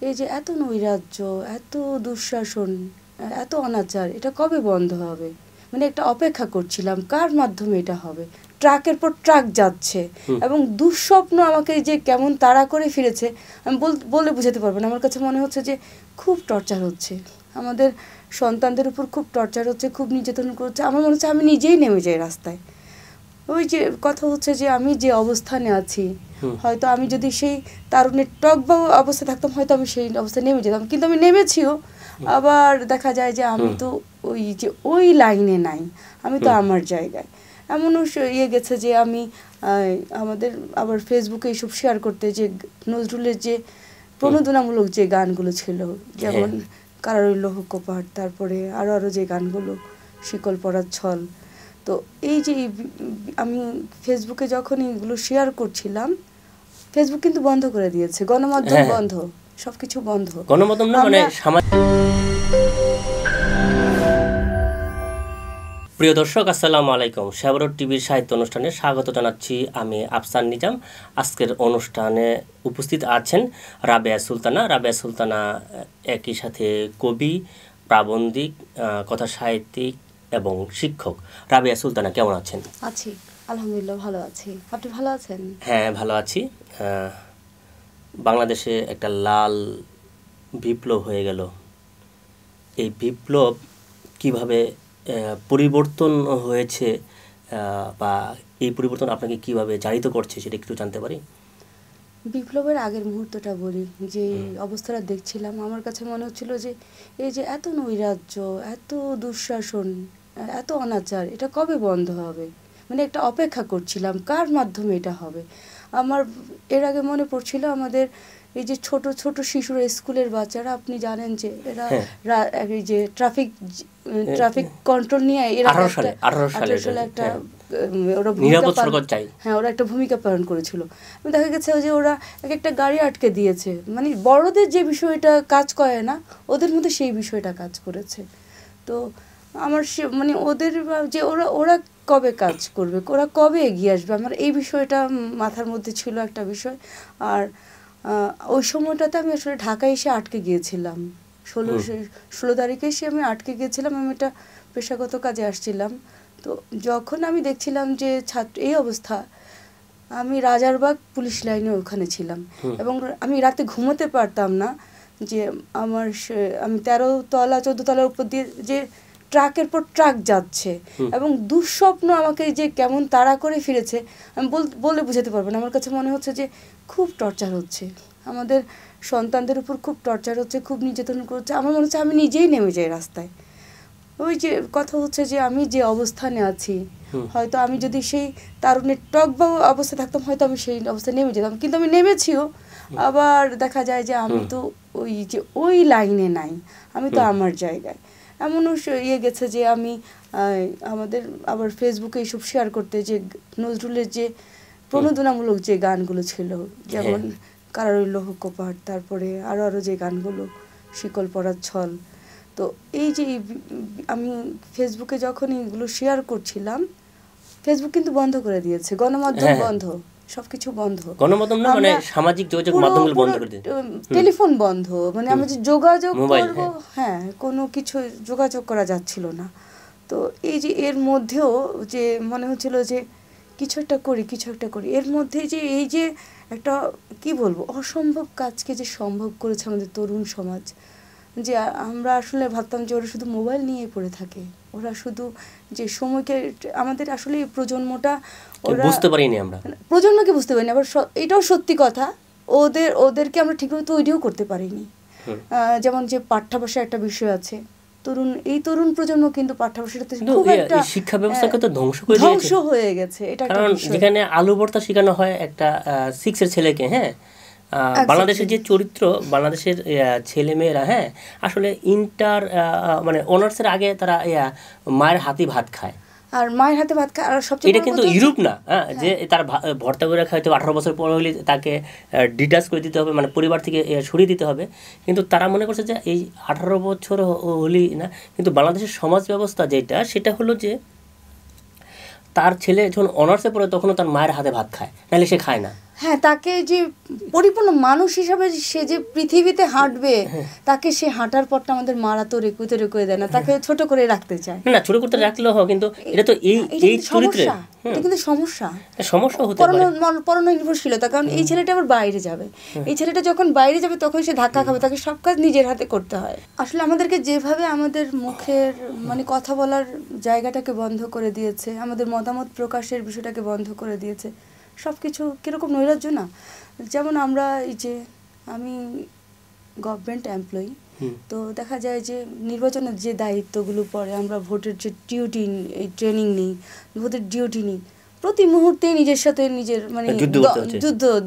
এই যে এত নৈরাজ্য, এত দুঃশাসন, এত অনাচার, এটা কবে বন্ধ হবে? মানে একটা অপেক্ষা করছিলাম কার মাধ্যমে এটা হবে। ট্রাকের পর ট্রাক যাচ্ছে এবং দুঃস্বপ্ন আমাকে যে কেমন তাড়া করে ফিরেছে আমি বলে বোঝাতে পারবো না। আমার কাছে মনে হচ্ছে যে খুব টর্চার হচ্ছে, আমাদের সন্তানদের উপর খুব টর্চার হচ্ছে, খুব নির্যাতন করছে। আমার মনে হচ্ছে আমি নিজেই নেমে যাই রাস্তায়। ওই যে কথা হচ্ছে যে আমি যে অবস্থানে আছি, হয়তো আমি যদি সেই তারুণের টকবাউ অবস্থায় থাকতাম হয়তো আমি সেই অবস্থায় নেমে যেতাম, কিন্তু আমি নেমেছিও। আবার দেখা যায় যে আমি তো ওই লাইনে নাই, আমি তো আমার জায়গায়। এমনও গেছে যে আমি আমাদের আবার ফেসবুকে এইসব শেয়ার করতে, যে নজরুলের যে প্রণোদনামূলক যে গানগুলো ছিল, যেমন কারার লৌহ কপাট, তারপরে আরও যে গানগুলো, শিকল পরার ছল। তো এই যে আমি ফেসবুকে যখন এগুলো শেয়ার করছিলাম, ফেসবুক কিন্তু বন্ধ করে দিয়েছে, গণমাধ্যম বন্ধ, সবকিছু বন্ধ। গণমাধ্যম না মানে প্রিয় দর্শক, আসসালামু আলাইকুম। শেবরট টিভির সাহিত্য অনুষ্ঠানে স্বাগত জানাচ্ছি আমি আফসান নিজাম। আজকের অনুষ্ঠানে উপস্থিত আছেন রাবেয়া সুলতানা। রাবেয়া সুলতানা একই সাথে কবি, প্রাবন্ধিক, কথা সাহিত্যিক এবং শিক্ষক। রাবেয়া সুলতানা কেমন আছেন? আছি, আলহামদুলিল্লাহ ভালো আছি। আপনি ভালো আছেন? হ্যাঁ, ভালো আছি। বাংলাদেশে একটা লাল বিপ্লব হয়ে গেল। এই বিপ্লব কিভাবে পরিবর্তন হয়েছে বা এই পরিবর্তন আপনাকে কিভাবে জাহিত করছে সেটা একটু জানতে পারি? বিপ্লবের আগের মুহূর্তটা বলি, যে অবস্থাটা দেখছিলাম, আমার কাছে মনে হচ্ছিল যে এই যে এত নৈরাজ্য, এত দুঃশাসন, এত অনাচার, এটা কবে বন্ধ হবে? মানে একটা অপেক্ষা করছিলাম কার মাধ্যমে এটা হবে। আমার এর আগে মনে পড়ছিল আমাদের এই যে ছোট ছোট শিশুরা, স্কুলের বাচ্চারা, আপনি জানেন যে এরা এই যে ট্রাফিক কন্ট্রোল নিয়ে এরা 18 সালে একটা ওরা একটা ভূমিকা পালন করেছিল। দেখা গেছে যে ওরা একটা গাড়ি আটকে দিয়েছে, মানে বড়দের যে বিষয়টা কাজ করে না, ওদের মধ্যে সেই বিষয়টা কাজ করেছে। তো আমার মানে ওদের যে ওরা কবে কাজ করবে, ওরা কবে এগিয়ে আসবে, আমার এই বিষয়টা মাথার মধ্যে ছিল একটা বিষয়। আর ওই সময়টাতে আমি আসলে ঢাকায় এসে আটকে গিয়েছিলাম, 16 তারিখে এসে আমি আটকে গিয়েছিলাম। আমি একটা পেশাগত কাজে আসছিলাম। তো যখন আমি দেখছিলাম যে এই অবস্থা, আমি রাজারবাগ পুলিশ লাইনে ওখানে ছিলাম এবং আমি রাতে ঘুমোতে পারতাম না। যে আমি 13 তলা 14 তলার উপর দিয়ে যে ট্রাকের পর ট্রাক যাচ্ছে এবং দুঃস্বপ্ন আমাকে যে কেমন তাড়া করে ফিরেছে আমি বলে বোঝাতে পারবো না। আমার কাছে মনে হচ্ছে যে খুব টর্চার হচ্ছে, আমাদের সন্তানদের উপর খুব টর্চার হচ্ছে, খুব নির্যাতন করছে। আমার মনে হচ্ছে আমি নিজেই নেমে যাই রাস্তায়। ওই যে কথা হচ্ছে যে আমি যে অবস্থানে আছি, হয়তো আমি যদি সেই তারুণের টকবাউ অবস্থায় থাকতাম হয়তো আমি সেই অবস্থায় নেমে যেতাম, কিন্তু আমি নেমেছিও। আবার দেখা যায় যে আমি তো ওই লাইনে নাই, আমি তো আমার জায়গায়। এমনও গেছে যে আমি আমাদের আবার ফেসবুকে এইসব শেয়ার করতে, যে নজরুলের যে প্রণোদনামূলক যে গানগুলো ছিল, যেমন কারার লৌহ কপাট, তারপরে আরও যে গানগুলো, শিকল পরার ছল। তো এই যে আমি ফেসবুকে যখন এগুলো শেয়ার করছিলাম, ফেসবুক কিন্তু বন্ধ করে দিয়েছে, গণমাধ্যম বন্ধ, সবকিছু বন্ধ। গণমাধ্যম না মানে সামাজিক যোগাযোগ মাধ্যমগুলো বন্ধ করে দিয়েছে, টেলিফোন বন্ধ, মানে আমরা যে যোগাযোগ করব, কোনো কিছু যোগাযোগ করা যাচ্ছিল না। তো এই যে এর মধ্যেও যে মনে হচ্ছিল যে কিছু একটা করি, এর মধ্যে যে এই যে একটা কি বলবো অসম্ভব কাজকে যে সম্ভব করেছে আমাদের তরুণ সমাজ। যে আমরা আসলে ভাবতাম যে ওরা শুধু মোবাইল নিয়ে পড়ে থাকে, ওরা শুধু যে সময়কে, আমাদের আসলে প্রজন্মটা বুঝতে পারিনি, আমরা প্রজন্মকে বুঝতে পারিনি। আবার এটাও সত্যি কথা, ওদেরকে আমরা ঠিকভাবে তৈরিও করতে পারিনি। যেমন যে পাঠ্যাভাষা একটা বিষয় আছে, তরুণ প্রজন্ম কিন্তু পাঠ্যাভাষাটাতে খুব একটা শিক্ষা ব্যবস্থাকে তো ধ্বংস হয়ে গেছে। এটা কারণ যেখানে আলু ভর্তা শেখানো হয় একটা 6 এর ছেলেকে, বাংলাদেশের যে চরিত্র, বাংলাদেশের ছেলে মেয়েরা আসলে মানে অনার্সের আগে তারা মায়ের হাতে ভাত খায়, আর মায়ের হাতে ভাত খায়। আর সবচেয়ে এটা কিন্তু ইউরোপ না, যে তার ভর্তা করে খাইতে 18 বছর পর হলে তাকে ডিটাচ করে দিতে হবে, মানে পরিবার থেকে সরিয়ে দিতে হবে। কিন্তু তারা মনে করছে যে এই 18 বছর হলেই না, কিন্তু বাংলাদেশের সমাজ ব্যবস্থা যেটা, সেটা হলো যে তার ছেলে যখন অনার্সে পড়ে তখনও তার মায়ের হাতে ভাত খায়, নাহলে সে খায় না। হ্যাঁ, তাকে যে পরিপূর্ণ মানুষ হিসাবে সে যে পৃথিবীতে হাঁটবে, তাকে সে হাঁটার পথটা আমাদের মারা তো রেকুতে দেয় না, তাকে ছোট করে রাখতে চায়। না ছোট করতে রাখলেও হয়, কিন্তু এটা তো এই এই চরিত্রে এটা কিন্তু সমস্যা হতে পারে, পরনির্ভরশীলতা। কারণ এই ছেলেটা আবার বাইরে যাবে, এই ছেলেটা যখন বাইরে যাবে তখন সে ধাক্কা খাবে, তাকে সব কাজ নিজের হাতে করতে হয়। আসলে আমাদেরকে যেভাবে আমাদের মুখের মানে কথা বলার জায়গাটাকে বন্ধ করে দিয়েছে, আমাদের মতামত প্রকাশের বিষয়টাকে বন্ধ করে দিয়েছে, সব কিছু কীরকম নৈরাজ্য না। যেমন আমরা এই যে আমি গভর্নমেন্ট এমপ্লয়ি, তো দেখা যায় যে নির্বাচনের যে দায়িত্বগুলো পড়ে, আমরা ভোটের যে ডিউটি এই ট্রেনিং নিই, ভোটের ডিউটি নিই, প্রতি মুহূর্তে নিজের সাথে নিজের মানে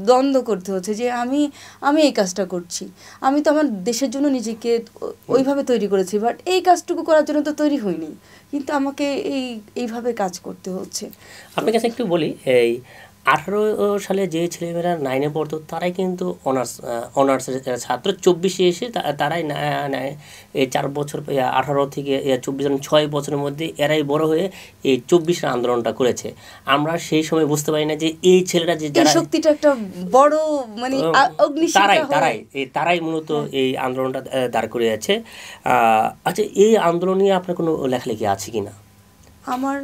দ্বন্দ্ব করতে হচ্ছে যে আমি এই কাজটা করছি, আমি তো আমার দেশের জন্য নিজেকে ওইভাবে তৈরি করেছি, বাট এই কাজটুকু করার জন্য তো তৈরি হইনি, কিন্তু আমাকে এইভাবে কাজ করতে হচ্ছে। আপনার কাছে একটু বলি, এই 18 সালে যে ছেলেমেয়েরা 9-এ পড়তো তারাই কিন্তু অনার্সের ছাত্র, 24-এ এসে তারাই এই 4 বছর 18 থেকে 24 6 বছরের মধ্যে এরাই বড় হয়ে এই 24-এর আন্দোলনটা করেছে। আমরা সেই সময় বুঝতে পারি না যে এই ছেলেরা যে যারা শক্তিটা একটা বড় মানে তারাই মূলত এই আন্দোলনটা দাঁড় করিয়েছে। আচ্ছা, এই আন্দোলন নিয়ে আপনার কোনো লেখালেখি আছে কি না? আমার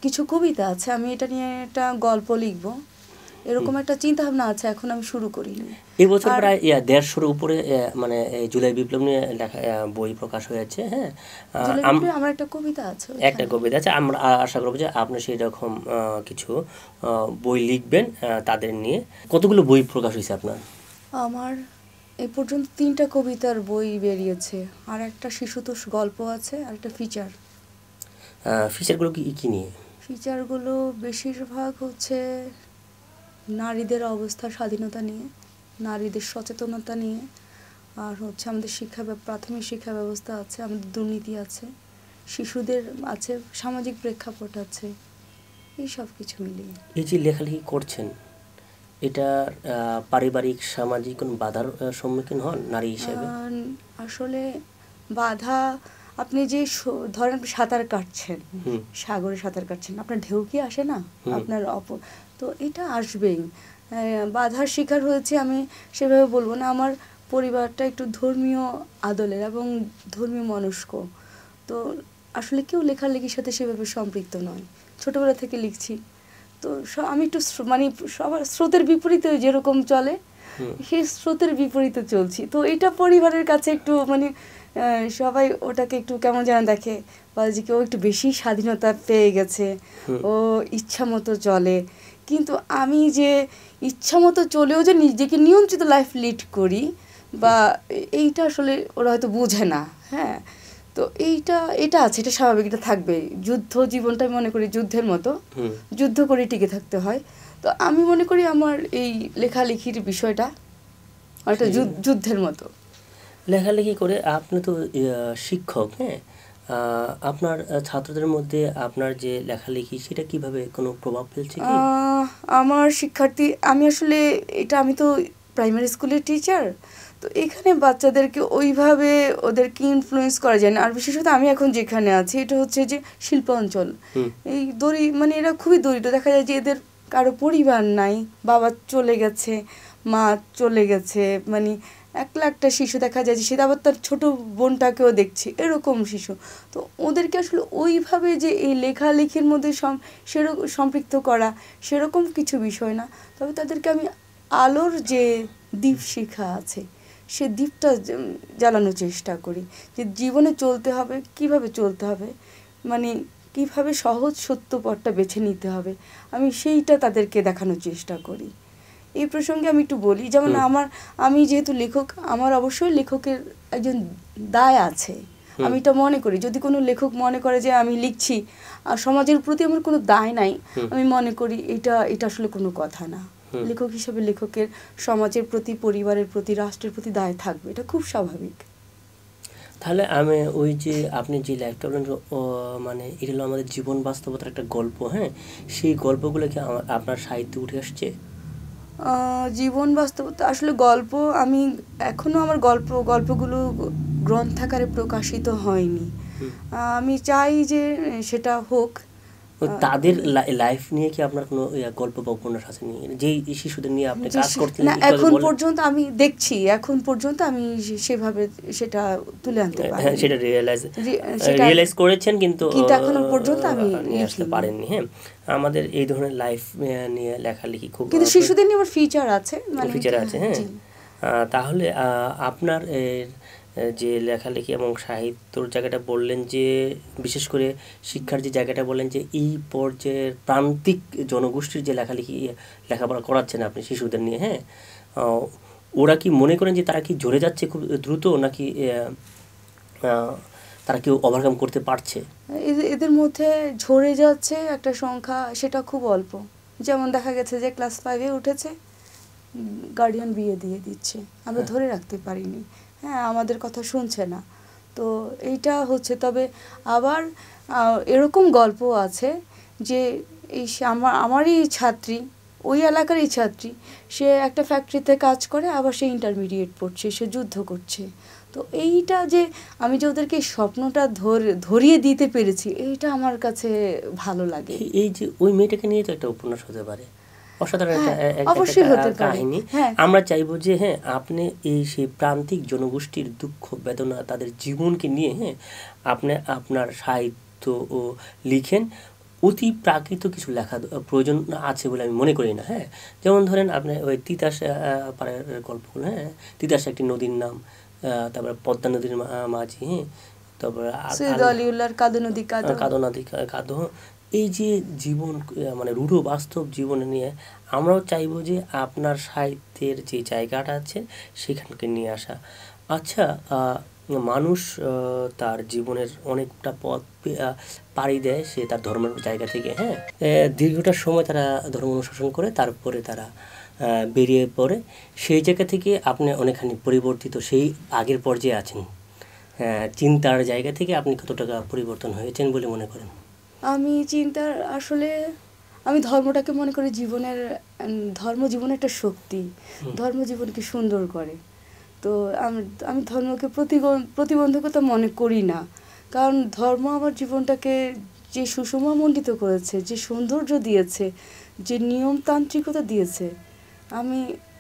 কিছু কবিতা আছে, আমি এটা নিয়ে একটা গল্প লিখবো, এরকম একটা চিন্তা ভাবনা আছে, এখন আমি শুরু করিনি। এই বছর প্রায় 150-এর উপরে মানে জুলাই বিপ্লব নিয়ে লেখা বই প্রকাশ হয়েছে। হ্যাঁ, আমার একটা কবিতা আছে, আমরা আশা করবো যে আপনি সেই রকম কিছু বই লিখবেন তাদের নিয়ে। কতগুলো বই প্রকাশ হয়েছে আপনার? আমার এই পর্যন্ত 3টা কবিতার বই বেরিয়েছে, আর একটা শিশুতোষ গল্প আছে, আর একটা ফিচার। ফিচারগুলো কি নিয়ে? ফিচারগুলো বেশিরভাগ হচ্ছে নারীদের অবস্থা, স্বাধীনতা নিয়ে, নারীদের সচেতনতা নিয়ে, আর হচ্ছে আমাদের প্রাথমিক শিক্ষা ব্যবস্থা আছে, আমাদের দুর্নীতি আছে, শিশুদের আছে, সামাজিক প্রেক্ষাপট আছে, এই সব কিছু মিলিয়ে। এই যে লেখালেখি করছেন, এটা পারিবারিক সামাজিক কোন বাধার সম্মুখীন হন নারী হিসেবে? আসলে বাধা, আপনি যে ধরেন সাঁতার কাটছেন, সাগরে সাঁতার কাটছেন, আপনার ঢেউ কি আসে না আপনার তো এটা আসবেই। বাধার শিকার হয়েছে আমি সেভাবে বলবো না, আমার পরিবারটা একটু ধর্মীয় আদলের এবং ধর্মীয় মনস্ক, তো আসলে কেউ লেখালেখির সাথে সেভাবে সম্পৃক্ত নয়, ছোটবেলা থেকে লিখছি, তো আমি একটু মানে সবার স্রোতের বিপরীতে যেরকম চলে সেই স্রোতের বিপরীতে চলছি, তো এটা পরিবারের কাছে একটু মানে সবাই ওটাকে একটু কেমন যেন দেখে, বা যে কেউ একটু বেশি স্বাধীনতা পেয়ে গেছে, ও ইচ্ছা মতো চলে, কিন্তু আমি যে ইচ্ছা মতো চলেও যে নিজেকে নিয়ন্ত্রিত লাইফ লিড করি, বা এইটা আসলে ওরা হয়তো বোঝে না। হ্যাঁ, তো এটা আছে, এটা স্বাভাবিক, এটা থাকবে। যুদ্ধ জীবনটা মনে করি যুদ্ধের মতো, যুদ্ধ করে টিকে থাকতে হয়, তো আমি মনে করি আমার এই লেখালেখির বিষয়টা একটা যুদ্ধের মতো। লেখালেখি করে আপনি তো শিক্ষক, হ্যাঁ, আপনার ছাত্রদের মধ্যে আপনার যে লেখালেখি সেটা কিভাবে কোনো প্রভাব ফেলছে কি? আমার শিক্ষার্থী, আমি তো প্রাইমারি স্কুলের টিচার, তো এখানে বাচ্চাদেরকে ওইভাবে ওদেরকে ইনফ্লুয়েন্স করা যায় না, আর বিশেষত আমি এখন যেখানে আছি এটা হচ্ছে যে শিল্পাঞ্চল, এই মানে এরা খুবই দরিদ্র, দেখা যায় যে এদের কারো পরিবার নাই, বাবা চলে গেছে, মা চলে গেছে, মানে একটা শিশু দেখা যায় যে সেটা আবার তার ছোটো বোনটাকেও দেখছে, এরকম শিশু, তো ওদেরকে আসলে ওইভাবে যে এই লেখালেখির মধ্যে সেরকম সম্পৃক্ত করা সেরকম কিছু বিষয় না, তবে তাদেরকে আমি আলোর যে দীপ শিখা আছে সে দীপটা জ্বালানোর চেষ্টা করি, যে জীবনে চলতে হবে, কিভাবে চলতে হবে, মানে কিভাবে সহজ সত্য পথটা বেছে নিতে হবে, আমি সেইটা তাদেরকে দেখানোর চেষ্টা করি। এই প্রসঙ্গে আমি একটু বলি, যেমন আমি যেহেতু লেখক, আমার অবশ্যই লেখকের একজন দায় আছে, আমি এটা মনে করি। যদি কোনো লেখক মনে করে যে আমি লিখছি আর সমাজের প্রতি আমার কোনো দায় নাই, আমি মনে করি এটা আসলে কোনো কথা না। লেখক হিসেবে লেখকের সমাজের প্রতি, পরিবারের প্রতি, রাষ্ট্রের প্রতি দায় থাকবে, এটা খুব স্বাভাবিক। তাহলে আমি ওই যে আপনি যে লাইফটা বলেন, মানে এটা হলো আমাদের জীবন বাস্তবতার একটা গল্প, হ্যাঁ, সেই গল্পগুলো কি আপনার সাহিত্যে উঠে আসছে? জীবন বাস্তবতা আসলে গল্প, আমি এখনও আমার গল্পগুলো গ্রন্থাকারে প্রকাশিত হয়নি, আমি চাই যে সেটা হোক, তাদের লাইফ নিয়ে কি আপনার কোনো গল্প বা উপন্যাস আছে নি, যেই শিশুদের নিয়ে আপনি কাজ করতেন? না, এখন পর্যন্ত আমি দেখছি, এখন পর্যন্ত আমি সেভাবে সেটা তুলে আনতে পারি, হ্যাঁ, সেটা রিয়েলাইজ করেছেন, কিন্তু এখনো পর্যন্ত আমি নিয়ে আসতে পারেননি। হ্যাঁ, আমাদের এই ধরনের লাইফ নিয়ে লেখালেখি খুব, কিন্তু শিশুদের নিয়ে আমার ফিচার আছে, ফিচার আছে। হ্যাঁ, তাহলে আপনার যে লেখালেখি এবং সাহিত্যর জায়গাটা বললেন, যে বিশেষ করে শিক্ষার যে জায়গাটা বললেন, যে এই পর্যায়ের প্রান্তিক জনগোষ্ঠীর যে লেখাপড়া করাচ্ছেন আপনি শিশুদের নিয়ে, হ্যাঁ, ওরা কি মনে করেন যে তারা কি ঝরে যাচ্ছে খুব দ্রুত, নাকি তারা কি ওভারকাম করতে পারছে? এদের মধ্যে ঝরে যাচ্ছে একটা সংখ্যা, সেটা খুব অল্প। যেমন দেখা গেছে যে ক্লাস 5-এ উঠেছে, গার্ডিয়ান বিয়ে দিয়ে দিচ্ছে, আমরা ধরে রাখতে পারিনি, হ্যাঁ, আমাদের কথা শুনছে না। তো এইটা হচ্ছে। তবে আবার এরকম গল্প আছে যে এই আমারই ছাত্রী, ওই এলাকারই ছাত্রী, সে একটা ফ্যাক্টরিতে কাজ করে, আবার সে ইন্টারমিডিয়েট পড়ছে, সে যুদ্ধ করছে। তো এইটা যে আমি যে ওদেরকে স্বপ্নটা ধরিয়ে দিতে পেরেছি, এইটা আমার কাছে ভালো লাগে। এই যে ওই মেয়েটাকে নিয়ে তো একটা উপন্যাস হতে পারে, অসাধারণ একটা কাহিনী। আমরা চাইবো যে হ্যাঁ, আপনি এই সেই প্রান্তিক জনগোষ্ঠীর দুঃখ বেদনা, তাদের জীবনকে নিয়ে, হ্যাঁ, আপনি আপনার সাহিত্য ও লিখেন। অতি প্রাকৃত কিছু লেখা প্রয়োজন আছে বলে আমি মনে করি না। হ্যাঁ, যেমন ধরেন আপনি ওই তিতাস পাড়ার গল্পগুলো, হ্যাঁ, তিতাস একটি নদীর নাম, তারপরে পদ্মা নদীর মাঝি, হ্যাঁ, তারপরে কাদো নদী কাদো, এই যে জীবন, মানে রূঢ় বাস্তব জীবন নিয়ে আমরাও চাইবো যে আপনার সাহিত্যের যে জায়গাটা আছে সেখানকে নিয়ে আসা। আচ্ছা, মানুষ তার জীবনের অনেকটা পথ পাড়ি দেয় সে তার ধর্মের জায়গা থেকে। হ্যাঁ, দীর্ঘটা সময় তারা ধর্ম অনুশাসন করে, তারপরে তারা বেরিয়ে পড়ে। সেই জায়গা থেকে আপনি অনেকখানি পরিবর্তিত, সেই আগের পর্যায়ে আছেন। চিন্তার জায়গা থেকে আপনি কত টাকা পরিবর্তন হয়েছেন বলে মনে করেন? আমি আসলে আমি ধর্মটাকে মনে করি ধর্ম জীবনের একটা শক্তি, ধর্ম জীবনকে সুন্দর করে। তো আমি ধর্মকে প্রতিবন্ধকতা মনে করি না, কারণ ধর্ম আমার জীবনটাকে যে সুষমামণ্ডিত করেছে, যে সৌন্দর্য দিয়েছে, যে নিয়মতান্ত্রিকতা দিয়েছে,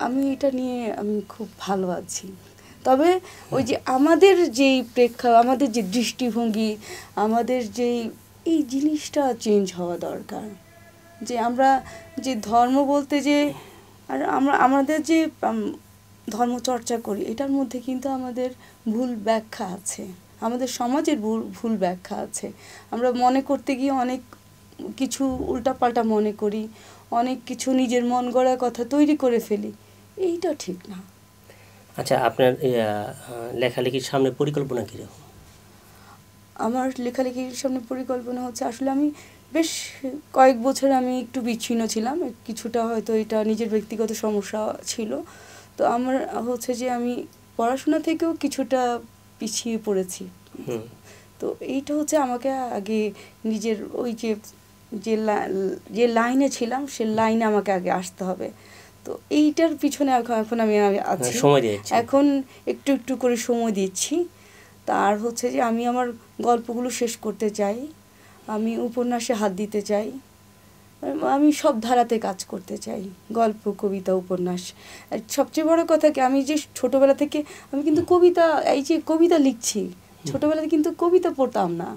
আমি এটা নিয়ে আমি খুব ভালো আছি। তবে ওই যে আমাদের আমাদের যে দৃষ্টিভঙ্গি, আমাদের এই জিনিসটা চেঞ্জ হওয়া দরকার। যে আমরা যে ধর্ম বলতে যে আমাদের যে ধর্ম চর্চা করি, এটার মধ্যে কিন্তু আমাদের ভুল ব্যাখ্যা আছে, আমাদের সমাজের ভুল ব্যাখ্যা আছে। আমরা মনে করতে গিয়ে অনেক কিছু উল্টাপাল্টা মনে করি, অনেক কিছু নিজের মন গড়া কথা তৈরি করে ফেলি, এইটা ঠিক না। আচ্ছা, আপনার লেখালেখির সামনে পরিকল্পনা কীরকম? আমার লেখালেখির সামনে পরিকল্পনা হচ্ছে, আসলে আমি বেশ কয়েক বছর আমি একটু বিচ্ছিন্ন ছিলাম, কিছুটা হয়তো এটা নিজের ব্যক্তিগত সমস্যা ছিল। তো আমার হচ্ছে যে আমি পড়াশোনা থেকেও কিছুটা পিছিয়ে পড়েছি। তো এইটা হচ্ছে আমাকে আগে নিজের ওই যে লাইনে ছিলাম, সে লাইনে আমাকে আগে আসতে হবে। তো এইটার পিছনে এখন আমি আছি, এখন একটু একটু করে সময় দিচ্ছি। তার হচ্ছে যে আমি আমার গল্পগুলো শেষ করতে চাই, আমি উপন্যাসে হাত দিতে চাই, আমি সব ধারাতে কাজ করতে চাই, গল্প, কবিতা, উপন্যাস। সবচেয়ে বড় কথা কি, আমি যে ছোটোবেলা থেকে আমি কিন্তু কবিতা লিখছি, ছোটোবেলায় কিন্তু কবিতা পড়তাম না,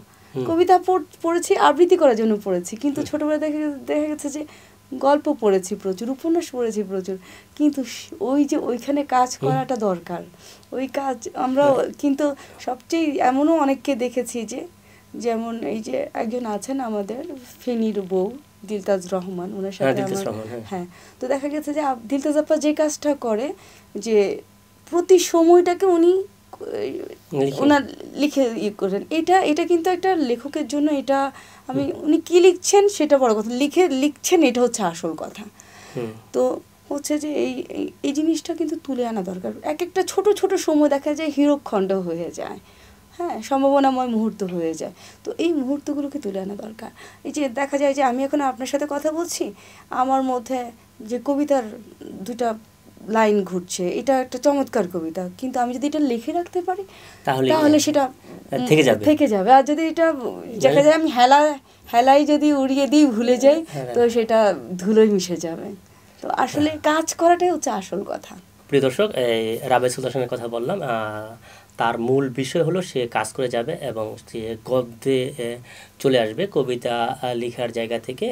কবিতা পড়েছি আবৃত্তি করার জন্য পড়েছি, কিন্তু ছোটোবেলায় দেখা গেছে যে গল্প পড়েছি প্রচুর, উপন্যাস পড়েছি প্রচুর, কিন্তু ওইখানে কাজ করাটা দরকার, ওই কাজ আমরা কিন্তু সবচেয়ে এমনও অনেককে দেখেছি যে, যেমন এই যে একজন আছেন আমাদের ফেনীর বউ দিলতাজ রহমান, ওনার সাথে হ্যাঁ, তো দেখা গেছে যে দিলতাজ আপা যে কাজটা করে, যে প্রতি সময়টাকে উনি ওনার লিখে করেন, এটা কিন্তু একটা লেখকের জন্য, এটা উনি কি লিখছেন সেটা বড় কথা, লিখছেন এটা হচ্ছে আসল কথা। তো হচ্ছে যে এই জিনিসটা কিন্তু তুলে আনা দরকার। একটা ছোট ছোট সময় দেখা যায় হীরকখণ্ড হয়ে যায়, হ্যাঁ, সম্ভাবনাময় মুহূর্ত হয়ে যায়। তো এই মুহূর্তগুলোকে তুলে আনা দরকার। এই যে দেখা যায় যে আমি এখন আপনার সাথে কথা বলছি, আমার মধ্যে যে কবিতার দুটা লাইন ঘুরছে, এটা একটা চমৎকার কবিতা, কিন্তু আমি যদি এটা লিখে রাখতে পারি তাহলে তাহলে সেটা থেকে যাবে। আর যদি এটা দেখা যায় আমি হেলাই যদি উড়িয়ে দিই, ভুলে যাই, তো সেটা ধুলোয় মিশে যাবে। তো আসলে কাজ করাটাই হচ্ছে আসল কথা। প্রিয় দর্শক, এই রাবেয়া সুলতানার সঙ্গে কথা বললাম। তার মূল বিষয় হলো সে কাজ করে যাবে এবং সে গদ্যে চলে আসবে কবিতা লেখার জায়গা থেকে।